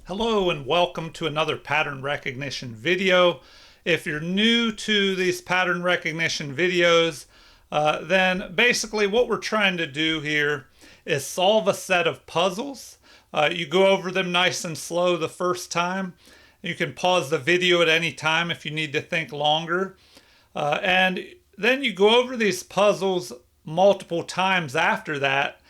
Hello and welcome to another pattern recognition video. If you're new to these pattern recognition videos, then basically what we're trying to do here is solve a set of puzzles. You go over them nice and slow the first time. You can pause the video at any time if you need to think longer. And then you go over these puzzles multiple times after that,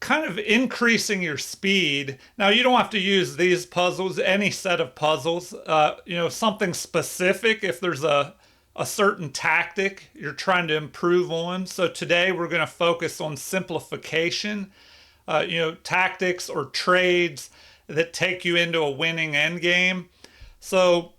kind of increasing your speed. Now, you don't have to use these puzzles, any set of puzzles, something specific if there's a certain tactic you're trying to improve on. So today we're going to focus on simplification, tactics or trades that take you into a winning end game. So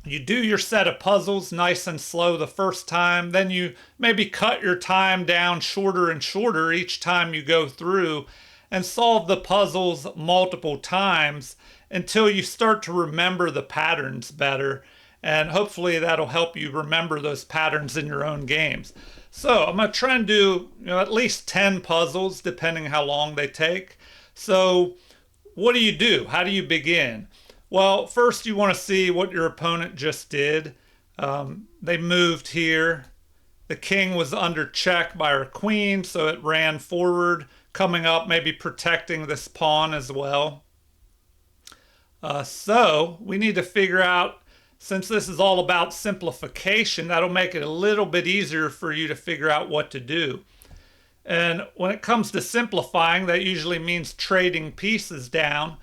you do your set of puzzles nice and slow the first time, then you maybe cut your time down shorter and shorter each time you go through and solve the puzzles multiple times until you start to remember the patterns better. And hopefully that'll help you remember those patterns in your own games. So I'm going to try and do at least 10 puzzles depending how long they take. So what do? How do you begin? Well, first you want to see what your opponent just did. They moved here. The king was under check by our queen, so it ran forward, coming up, maybe protecting this pawn as well. So we need to figure out, since this is all about simplification, that'll make it a little bit easier for you to figure out what to do. And when it comes to simplifying, that usually means trading pieces down.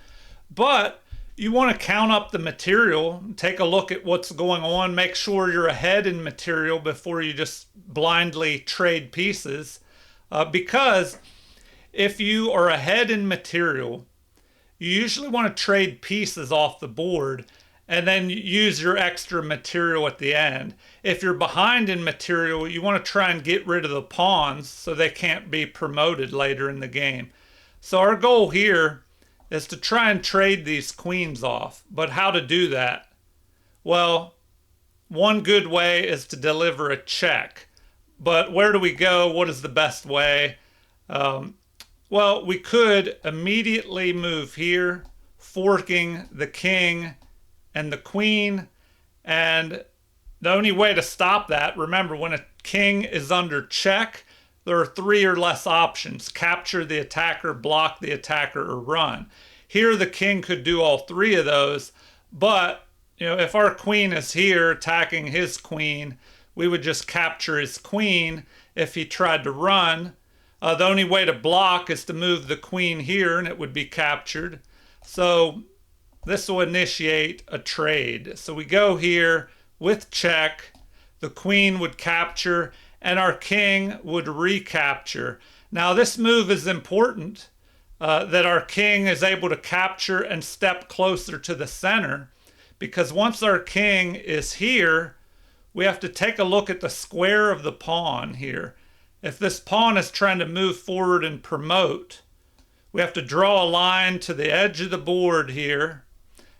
But you want to count up the material, take a look at what's going on, make sure you're ahead in material before you just blindly trade pieces. Because if you are ahead in material, you usually want to trade pieces off the board and then use your extra material at the end. If you're behind in material, you want to try and get rid of the pawns so they can't be promoted later in the game. So our goal here is to try and trade these queens off. But how to do that? Well, one good way is to deliver a check. But where do we go? What is the best way? Well, we could immediately move here, forking the king and the queen. And the only way to stop that, remember, when a king is under check, there are 3 or less options: capture the attacker, block the attacker, or run. Here the king could do all 3 of those, but if our queen is here attacking his queen, we would just capture his queen. If he tried to run, the only way to block is to move the queen here and it would be captured. So this will initiate a trade. So we go here with check, the queen would capture, and our king would recapture. Now this move is important, that our king is able to capture and step closer to the center, because once our king is here, we have to take a look at the square of the pawn here. If this pawn is trying to move forward and promote, we have to draw a line to the edge of the board here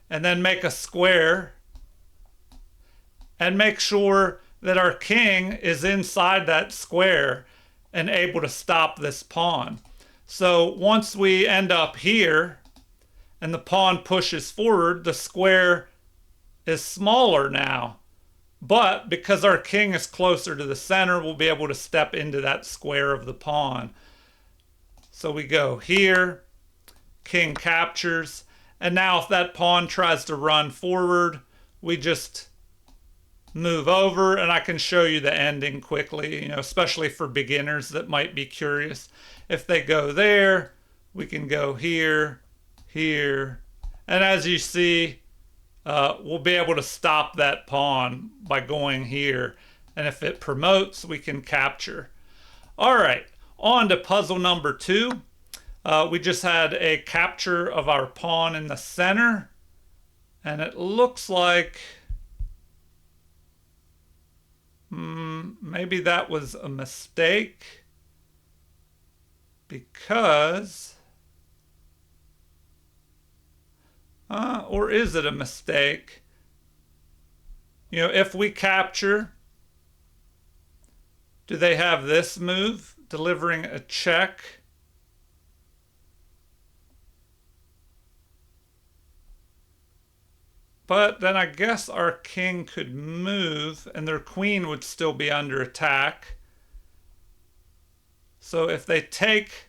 and then make a square and make sure that our king is inside that square and able to stop this pawn. So once we end up here and the pawn pushes forward, the square is smaller now. But because our king is closer to the center, we'll be able to step into that square of the pawn. So we go here, king captures, and now if that pawn tries to run forward, we just move over, and I can show you the ending quickly, especially for beginners that might be curious. If they go there, we can go here, here, and as you see, we'll be able to stop that pawn by going here. And if it promotes, we can capture. All right, on to puzzle number 2. We just had a capture of our pawn in the center. And it looks like maybe that was a mistake, because or is it a mistake? If we capture, do they have this move, delivering a check? But then I guess our king could move and their queen would still be under attack. So if they take...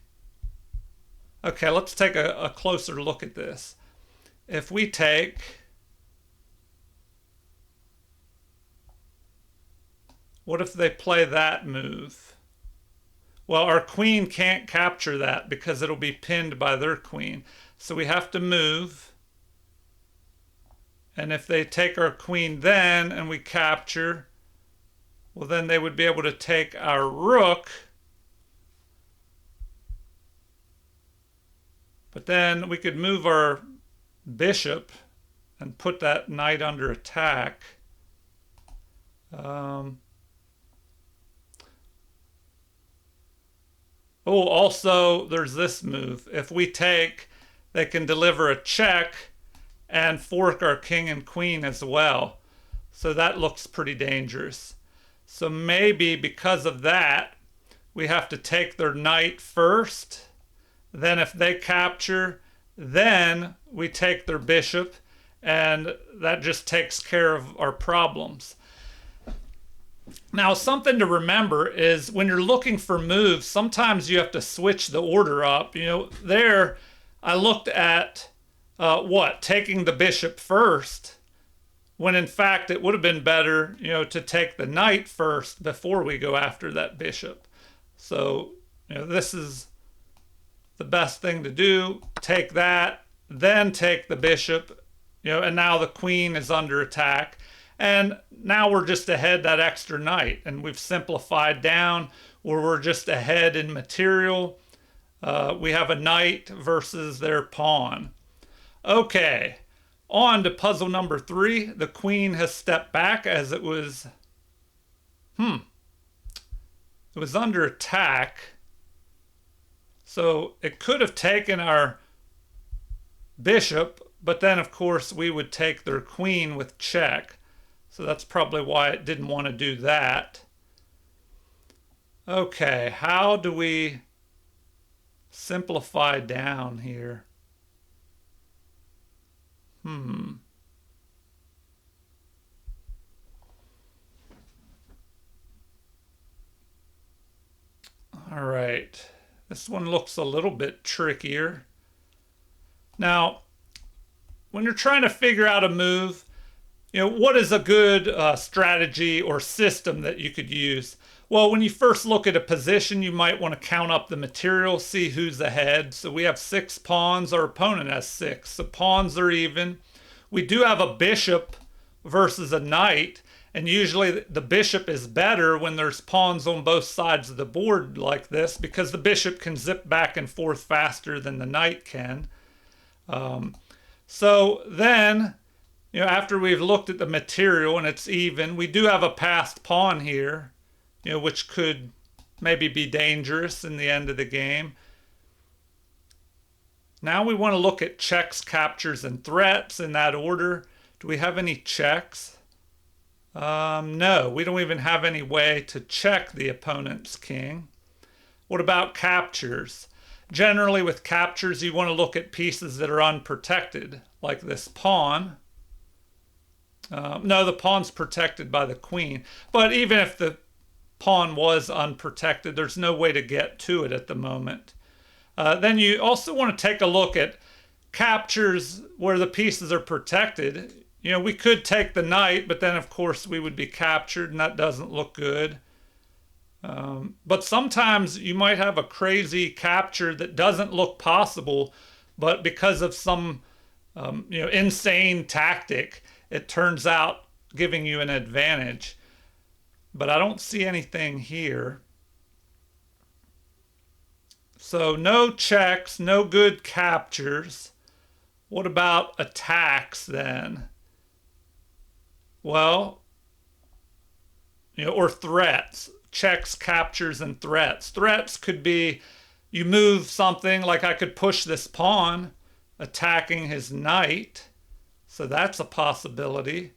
Okay, let's take a closer look at this. If we take... What if they play that move? Well, our queen can't capture that because it'll be pinned by their queen. So we have to move. And if they take our queen then and we capture, well, then they would be able to take our rook. But then we could move our bishop and put that knight under attack. Oh, also, there's this move. If we take, they can deliver a check and fork our king and queen as well. So that looks pretty dangerous. So maybe because of that, we have to take their knight first. Then if they capture, then we take their bishop, and that just takes care of our problems. Now, something to remember is when you're looking for moves, sometimes you have to switch the order up. You know, there I looked at taking the bishop first, when in fact it would have been better, you know, to take the knight first before we go after that bishop. So, you know, this is the best thing to do. Take that, then take the bishop, you know, and now the queen is under attack. And now we're just ahead that extra knight, and we've simplified down where we're just ahead in material. We have a knight versus their pawn. Okay, on to puzzle number 3. The queen has stepped back as it was, it was under attack. So it could have taken our bishop, but then of course we would take their queen with check. So that's probably why it didn't want to do that. Okay, how do we simplify down here? All right, this one looks a little bit trickier. Now, when you're trying to figure out a move, you know, what is a good strategy or system that you could use? Well, when you first look at a position, you might want to count up the material, see who's ahead. So we have 6 pawns, our opponent has 6. So pawns are even. We do have a bishop versus a knight, and usually the bishop is better when there's pawns on both sides of the board like this, because the bishop can zip back and forth faster than the knight can. So then, you know, after we've looked at the material and it's even, we do have a passed pawn here, you know, which could maybe be dangerous in the end of the game. Now we want to look at checks, captures, and threats in that order. Do we have any checks? No, we don't even have any way to check the opponent's king. What about captures? Generally with captures, you want to look at pieces that are unprotected, like this pawn. No, the pawn's protected by the queen. But even if the pawn was unprotected, there's no way to get to it at the moment. Then you also want to take a look at captures where the pieces are protected. You know, we could take the knight, but then of course we would be captured, and that doesn't look good. But sometimes you might have a crazy capture that doesn't look possible, but because of some you know, insane tactic, it turns out giving you an advantage. But I don't see anything here. So no checks, no good captures. What about attacks then? Well, you know, or threats. Checks, captures, and threats. Threats could be you move something, like I could push this pawn, attacking his knight. So that's a possibility.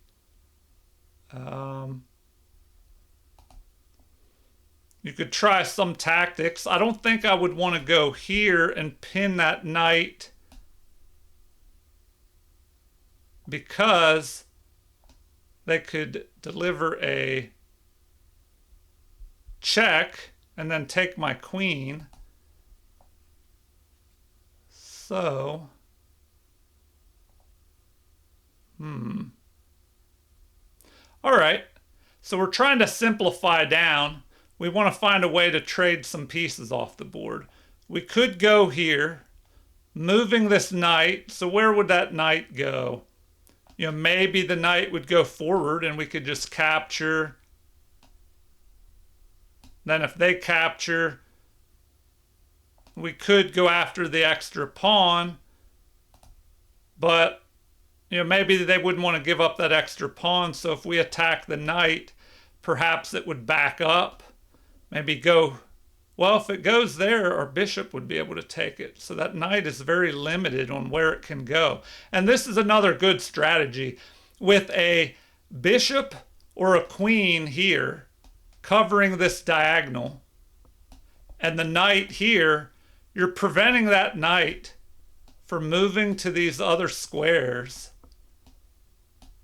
You could try some tactics. I don't think I would want to go here and pin that knight because they could deliver a check and then take my queen. So, all right. So we're trying to simplify down. We want to find a way to trade some pieces off the board. We could go here, moving this knight. So where would that knight go? You know, maybe the knight would go forward and we could just capture. Then if they capture, we could go after the extra pawn, but you know, maybe they wouldn't want to give up that extra pawn. So if we attack the knight, perhaps it would back up, maybe go, well, if it goes there, our bishop would be able to take it. So that knight is very limited on where it can go. And this is another good strategy. With a bishop or a queen here covering this diagonal, and the knight here, you're preventing that knight from moving to these other squares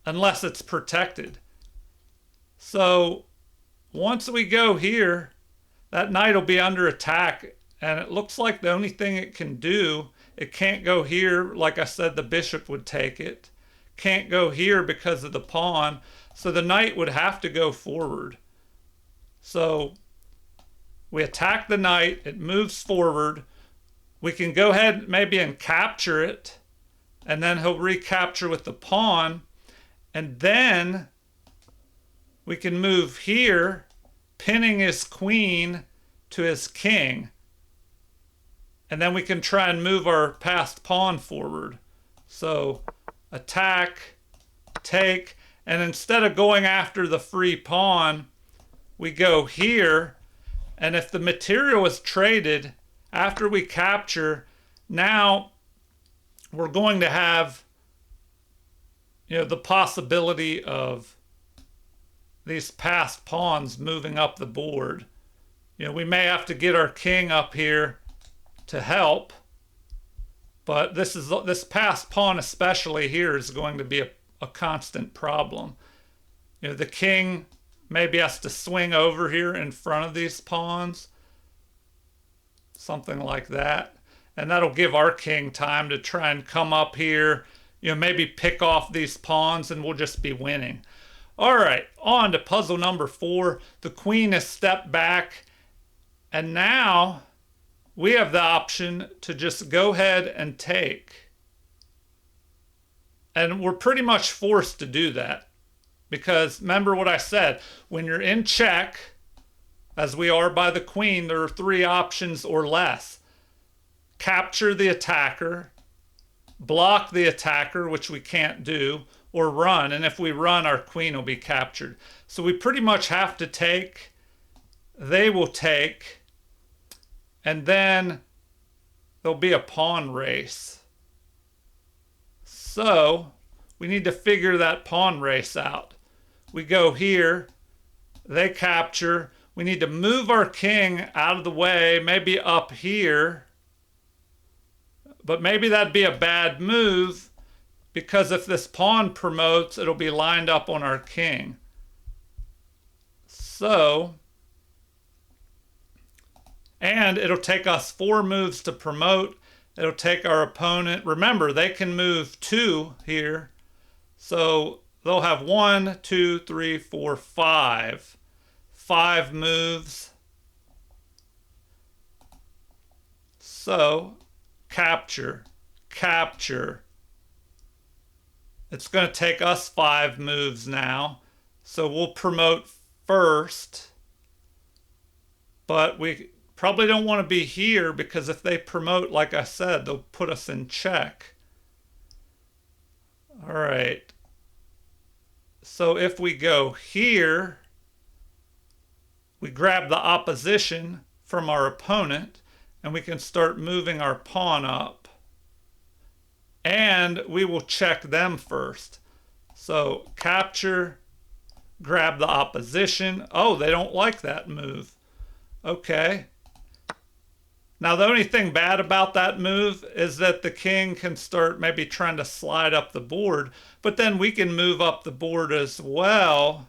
unless it's protected. So once we go here, that knight will be under attack, and it looks like the only thing it can do, it can't go here. Like I said, the bishop would take it. Can't go here because of the pawn. So the knight would have to go forward. So we attack the knight, it moves forward. We can go ahead maybe and capture it, and then he'll recapture with the pawn. And then we can move here, pinning his queen to his king. And then we can try and move our passed pawn forward. So attack, take, and instead of going after the free pawn, we go here. And if the material is traded after we capture, now we're going to have, you know, the possibility of these passed pawns moving up the board. You know, we may have to get our king up here to help, but this passed pawn especially here is going to be a constant problem. You know, the king maybe has to swing over here in front of these pawns, something like that, and that'll give our king time to try and come up here, you know, maybe pick off these pawns, and we'll just be winning. All right, on to puzzle number 4. The queen has stepped back, and now we have the option to just go ahead and take. And we're pretty much forced to do that, because remember what I said, when you're in check, as we are by the queen, there are 3 options or less. Capture the attacker, block the attacker, which we can't do, or run. And if we run, our queen will be captured. So we pretty much have to take. They will take. And then there'll be a pawn race. So we need to figure that pawn race out. We go here. They capture. We need to move our king out of the way, maybe up here. But maybe that'd be a bad move, because if this pawn promotes, it'll be lined up on our king. So, and it'll take us 4 moves to promote. It'll take our opponent, remember, they can move 2 here. So they'll have 1, 2, 3, 4, 5. 5 moves. So, capture, capture. It's going to take us 5 moves now. So we'll promote first. But we probably don't want to be here, because if they promote, like I said, they'll put us in check. All right. So if we go here, we grab the opposition from our opponent, and we can start moving our pawn up. And we will check them first. So capture, grab the opposition. Oh, they don't like that move. Okay. Now, the only thing bad about that move is that the king can start maybe trying to slide up the board, but then we can move up the board as well.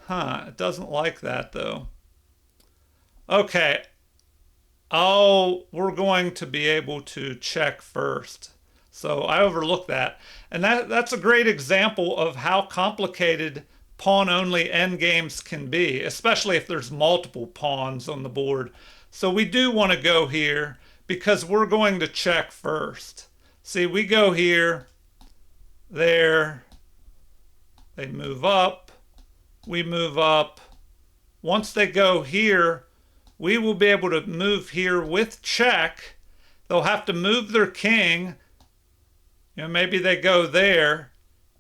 It doesn't like that though. Okay. Oh, we're going to be able to check first. So I overlooked that. And that's a great example of how complicated pawn-only endgames can be, especially if there's multiple pawns on the board. So we do want to go here because we're going to check first. See, we go here, there, they move up, we move up. Once they go here, we will be able to move here with check. They'll have to move their king. Maybe they go there,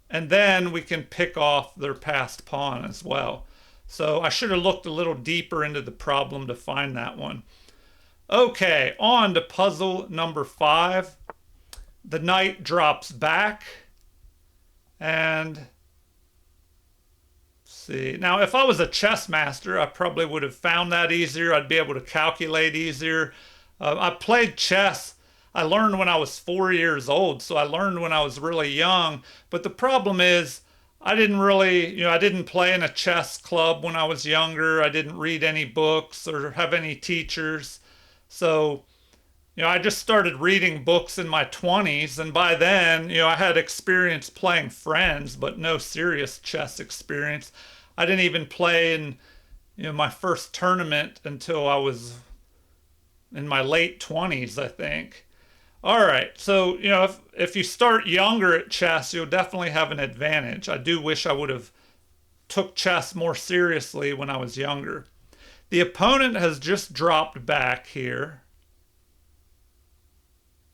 and then we can pick off their passed pawn as well. So I should have looked a little deeper into the problem to find that one. Okay, on to puzzle number 5. The knight drops back, and see. Now, if I was a chess master, I probably would have found that easier. I'd be able to calculate easier. I played chess. I learned when I was 4 years old, so I learned when I was really young. But the problem is, I didn't really, I didn't play in a chess club when I was younger. I didn't read any books or have any teachers. So, I just started reading books in my 20s, and by then, I had experience playing friends, but no serious chess experience. I didn't even play in, my first tournament until I was in my late 20s, I think. All right, so, if you start younger at chess, you'll definitely have an advantage. I do wish I would have took chess more seriously when I was younger. The opponent has just dropped back here.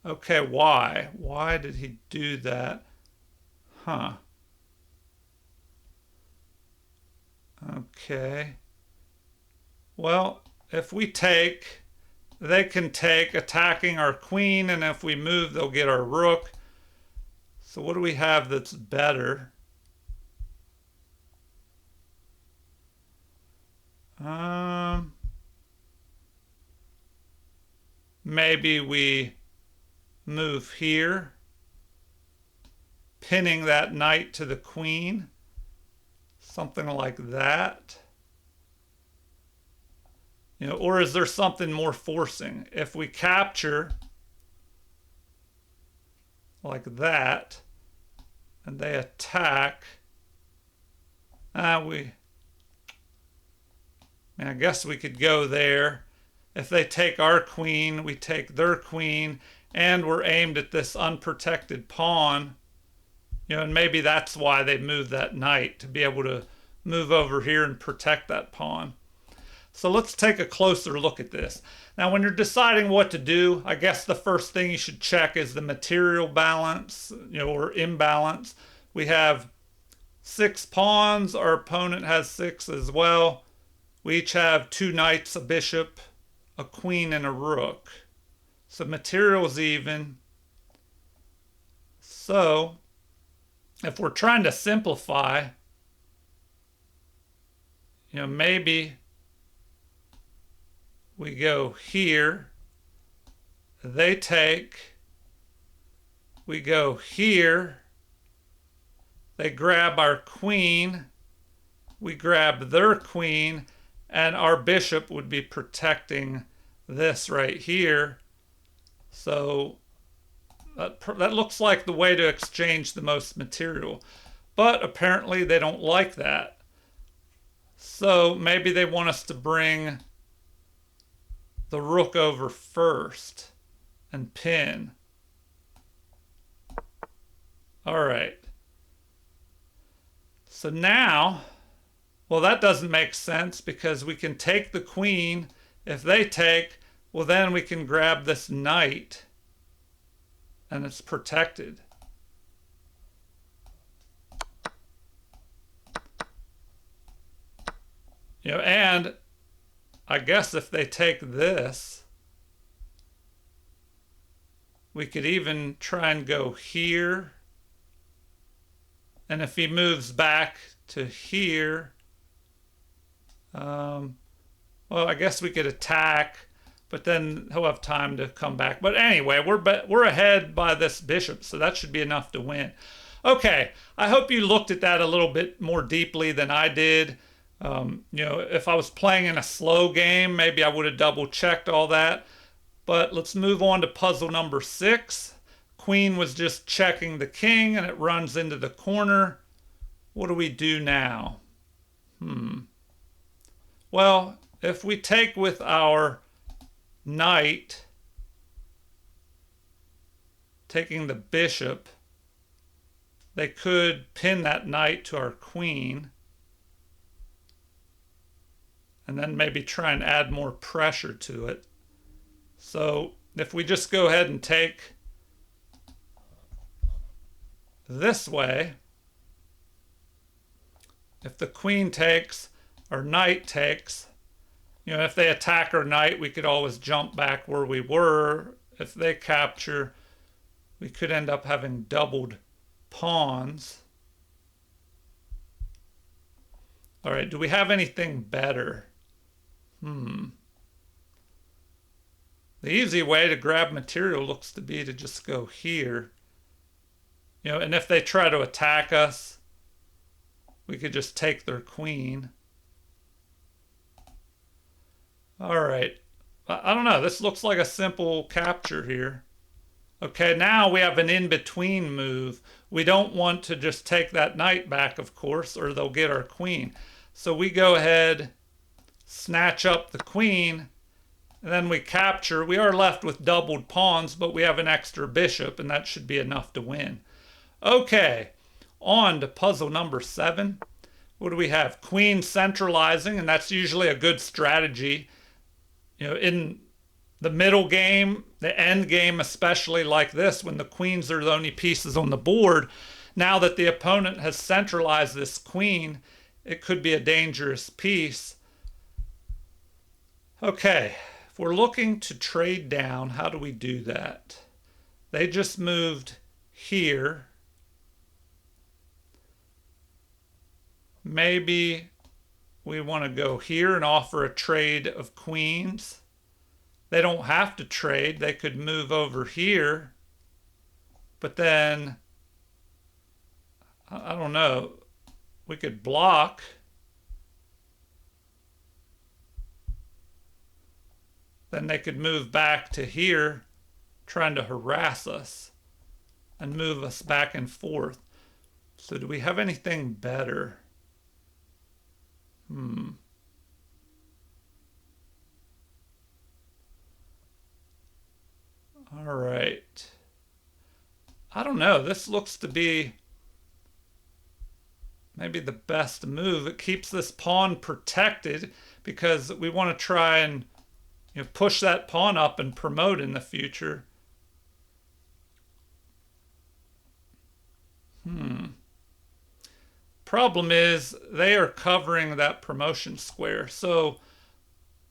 Okay, why? Why did he do that? Okay. Well, if we take, they can take attacking our queen, and if we move, they'll get our rook. So what do we have that's better? Maybe we move here, pinning that knight to the queen. Something like that. Or is there something more forcing? If we capture like that, and they attack, I guess we could go there. If they take our queen, we take their queen, and we're aimed at this unprotected pawn. And maybe that's why they moved that knight, to be able to move over here and protect that pawn. So let's take a closer look at this. Now, when you're deciding what to do, I guess the first thing you should check is the material balance, or imbalance. We have 6 pawns. Our opponent has 6 as well. We each have 2 knights, a bishop, a queen, and a rook. So material's even. So if we're trying to simplify, maybe we go here, they take, we go here, they grab our queen, we grab their queen, and our bishop would be protecting this right here. So that looks like the way to exchange the most material. But apparently they don't like that. So maybe they want us to bring the rook over first and pin. All right. So now, well, that doesn't make sense because we can take the queen. If they take, well, then we can grab this knight and it's protected. And I guess if they take this, we could even try and go here. And if he moves back to here, well, I guess we could attack. but then he'll have time to come back. But anyway, we're ahead by this bishop, so that should be enough to win. Okay, I hope you looked at that a little bit more deeply than I did. If I was playing in a slow game, maybe I would have double checked all that. But let's move on to puzzle number 6. Queen was just checking the king and it runs into the corner. What do we do now? Well, if we take with our knight, taking the bishop, they could pin that knight to our queen and then maybe try and add more pressure to it. So if we just go ahead and take this way, if the queen takes, our knight takes, if they attack our knight, we could always jump back where we were. If they capture, we could end up having doubled pawns. All right, do we have anything better? The easy way to grab material looks to be to just go here. And if they try to attack us, we could just take their queen. All right. I don't know. This looks like a simple capture here. Okay, now we have an in-between move. We don't want to just take that knight back, of course, or they'll get our queen. So we go ahead, snatch up the queen, and then we capture. We are left with doubled pawns, but we have an extra bishop, and that should be enough to win. Okay, on to puzzle number 7. What do we have? Queen centralizing, and that's usually a good strategy. In the middle game, the end game, especially like this, when the queens are the only pieces on the board, now that the opponent has centralized this queen, it could be a dangerous piece. Okay, if we're looking to trade down, how do we do that? They just moved here. Maybe we want to go here and offer a trade of queens. They don't have to trade. They could move over here. But then, I don't know, we could block. Then they could move back to here, trying to harass us and move us back and forth. So do we have anything better? All right. I don't know. This looks to be maybe the best move. It keeps this pawn protected because we want to try and push that pawn up and promote in the future. Problem is they are covering that promotion square. So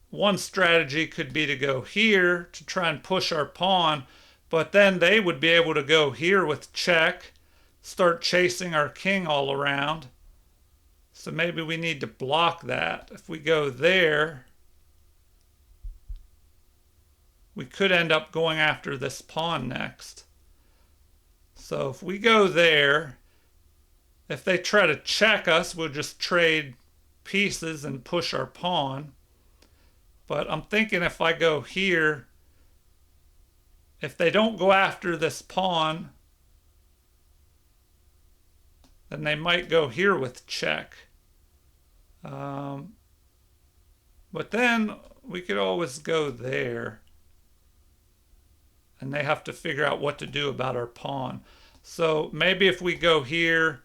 one strategy could be to go here to try and push our pawn, but then they would be able to go here with check, start chasing our king all around. So maybe we need to block that. If we go there, we could end up going after this pawn next. So if we go there, if they try to check us, we'll just trade pieces and push our pawn. But I'm thinking if I go here, if they don't go after this pawn, then they might go here with check. But then we could always go there. And they have to figure out what to do about our pawn. So maybe if we go here,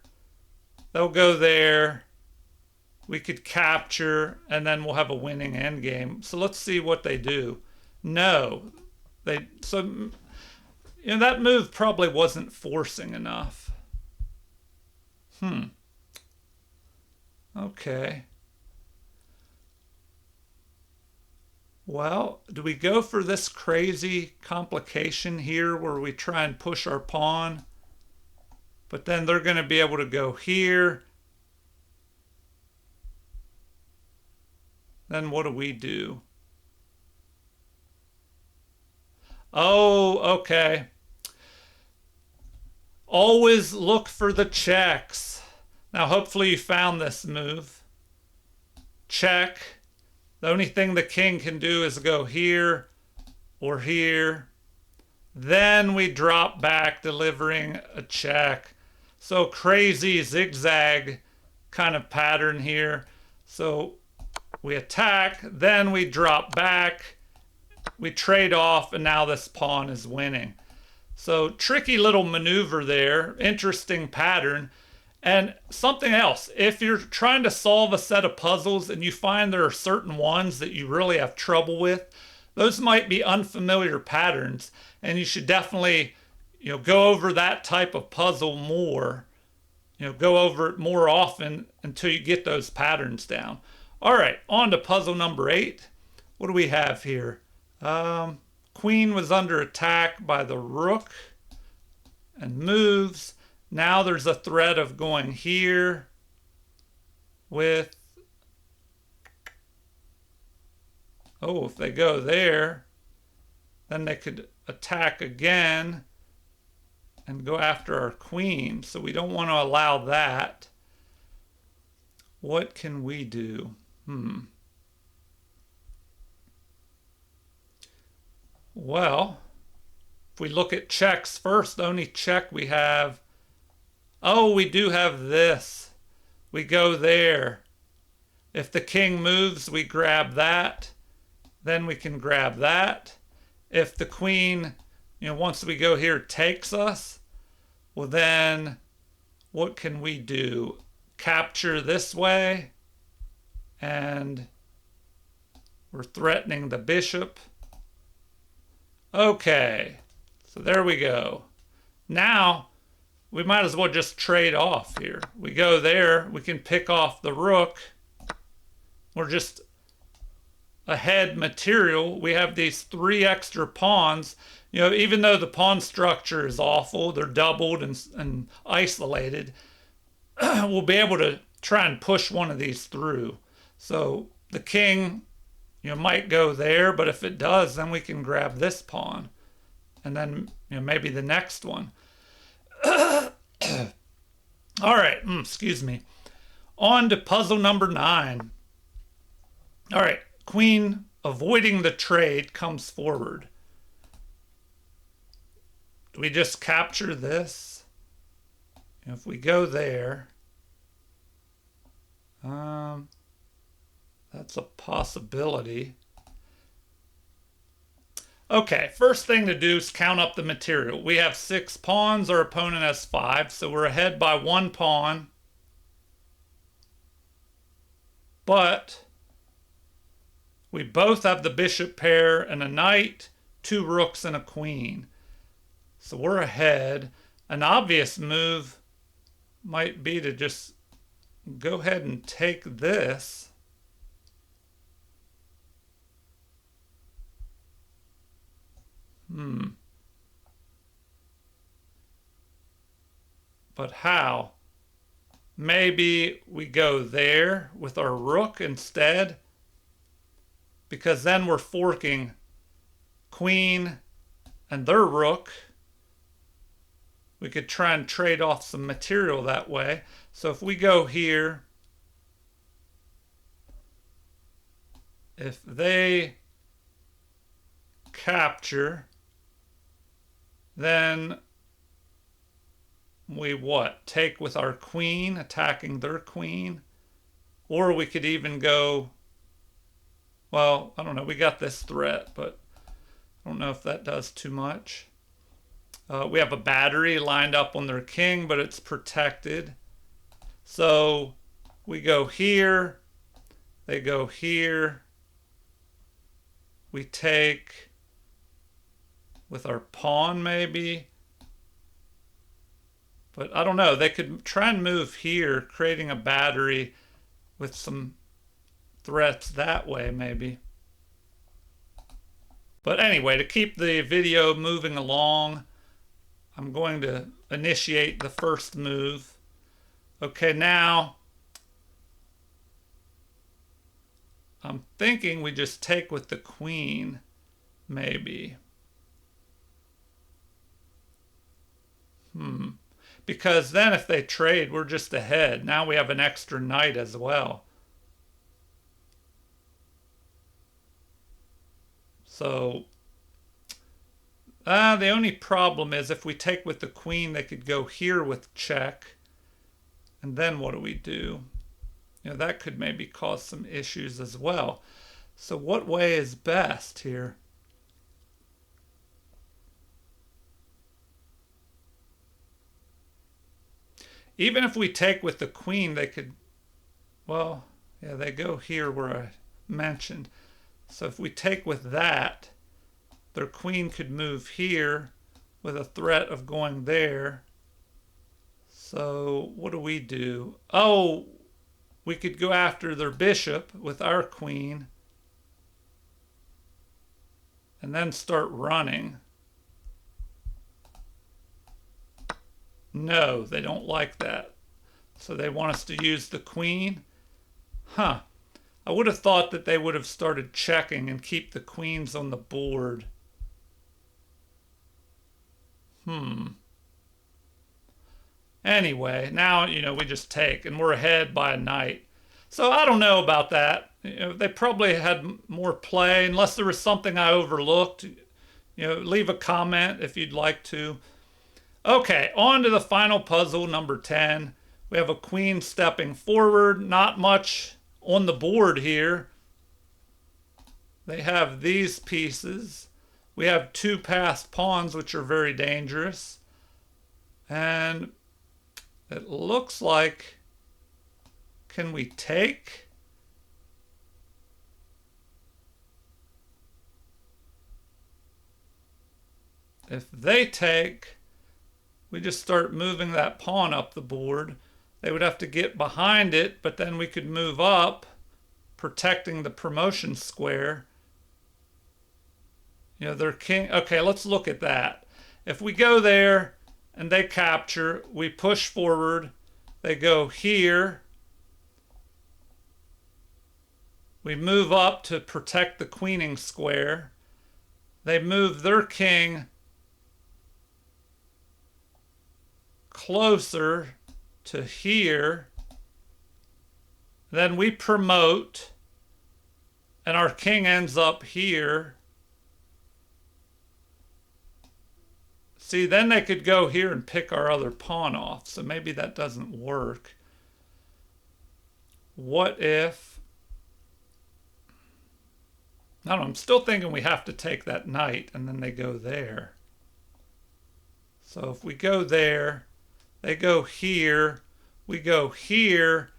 they'll go there. We could capture, and then we'll have a winning endgame. So let's see what they do. No. That move probably wasn't forcing enough. Okay. Well, do we go for this crazy complication here where we try and push our pawn, but then they're going to be able to go here? Then what do we do? Oh, okay. Always look for the checks. Now, hopefully you found this move. Check. The only thing the king can do is go here or here. Then we drop back, delivering a check. So crazy zigzag kind of pattern here. So we attack, then we drop back, we trade off, and now this pawn is winning. So tricky little maneuver there, interesting pattern. And something else, if you're trying to solve a set of puzzles and you find there are certain ones that you really have trouble with, those might be unfamiliar patterns, and you should definitely, go over that type of puzzle more. Go over it more often until you get those patterns down. All right, on to puzzle number 8. What do we have here? Queen was under attack by the rook and moves. Now there's a threat of going here with, oh, if they go there, then they could attack again and go after our queen. So we don't want to allow that. What can we do? Well, if we look at checks first, the only check we have, oh, we do have this. We go there. If the king moves, we grab that. Then we can grab that. If the queen, once we go here, takes us, well then what can we do? Capture this way, and we're threatening the bishop. Okay, so there we go. Now we might as well just trade off here. We go there, we can pick off the rook. We're just ahead material. We have these 3 extra pawns. Even though the pawn structure is awful, they're doubled and isolated, we'll be able to try and push one of these through. So the king, might go there, but if it does, then we can grab this pawn. And then, maybe the next one. All right, excuse me. On to puzzle number 9. All right, queen, avoiding the trade, comes forward. Do we just capture this? If we go there, that's a possibility. Okay, first thing to do is count up the material. We have 6 pawns, our opponent has 5, so we're ahead by 1 pawn. But we both have the bishop pair and a knight, 2 rooks and a queen. So we're ahead. An obvious move might be to just go ahead and take this. But how? Maybe we go there with our rook instead, because then we're forking queen and their rook. We could try and trade off some material that way. So if we go here, if they capture, then we what? Take with our queen, attacking their queen. Or we could even go, well, I don't know, we got this threat, but I don't know if that does too much. We have a battery lined up on their king, but it's protected. So we go here, they go here. We take with our pawn maybe. But I don't know, they could try and move here, creating a battery with some threats that way maybe. But anyway, to keep the video moving along, I'm going to initiate the first move. Okay, now I'm thinking we just take with the queen, maybe. Because then if they trade, we're just ahead. Now we have an extra knight as well. So the only problem is if we take with the queen, they could go here with check. And then what do we do? You know, that could maybe cause some issues as well. So what way is best here? Even if we take with the queen, they could, well, yeah, they go here where I mentioned. So if we take with that, their queen could move here with a threat of going there. So what do we do? Oh, we could go after their bishop with our queen and then start running. No, they don't like that. So they want us to use the queen. Huh. I would have thought that they would have started checking and keep the queens on the board. Anyway, now, you know, we just take and we're ahead by a knight. So I don't know about that. You know, they probably had more play, unless there was something I overlooked. You know, leave a comment if you'd like to. Okay, on to the final puzzle, number 10. We have a queen stepping forward. Not much on the board here. They have these pieces. We have two passed pawns, which are very dangerous. And it looks like, can we take? If they take, we just start moving that pawn up the board. They would have to get behind it, but then we could move up, protecting the promotion square. You know, their king. Okay, let's look at that. If we go there and they capture, we push forward. They go here. We move up to protect the queening square. They move their king closer to here. Then we promote, and our king ends up here. See, then they could go here and pick our other pawn off, so maybe that doesn't work. What if... I don't know, I'm still thinking we have to take that knight, and then they go there. So if we go there, they go here, we go here,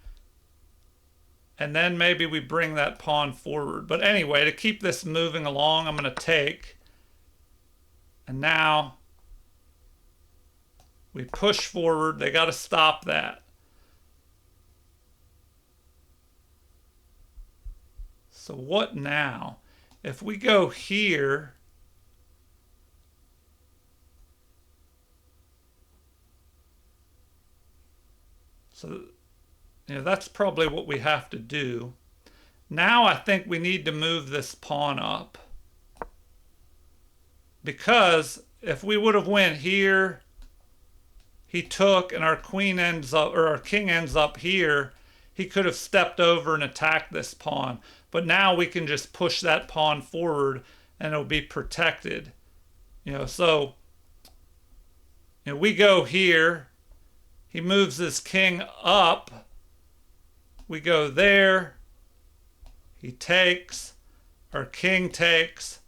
and then maybe we bring that pawn forward. But anyway, to keep this moving along, I'm going to take, and now we push forward. They got to stop that. So what now? If we go here, so you know, that's probably what we have to do. Now I think we need to move this pawn up, because if we would have went here, he took, and our queen ends up, or our king ends up here, he could have stepped over and attacked this pawn. But now we can just push that pawn forward and it'll be protected. You know, so you know, we go here. He moves his king up. We go there. He takes. Our king takes.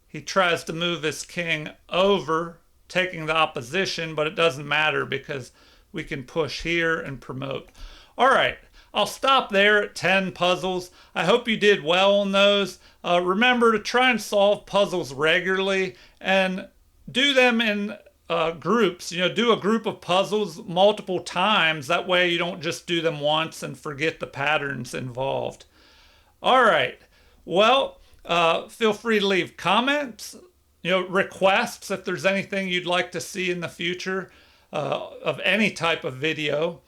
He tries to move his king over, taking the opposition, but it doesn't matter because we can push here and promote. All right, I'll stop there at 10 puzzles. I hope you did well on those. Remember to try and solve puzzles regularly and do them in groups. You know, do a group of puzzles multiple times. That way you don't just do them once and forget the patterns involved. All right, well, feel free to leave comments, you know, requests if there's anything you'd like to see in the future of any type of video.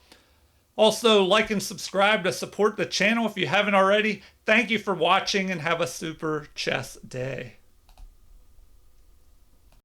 Also, like and subscribe to support the channel if you haven't already. Thank you for watching and have a super chess day.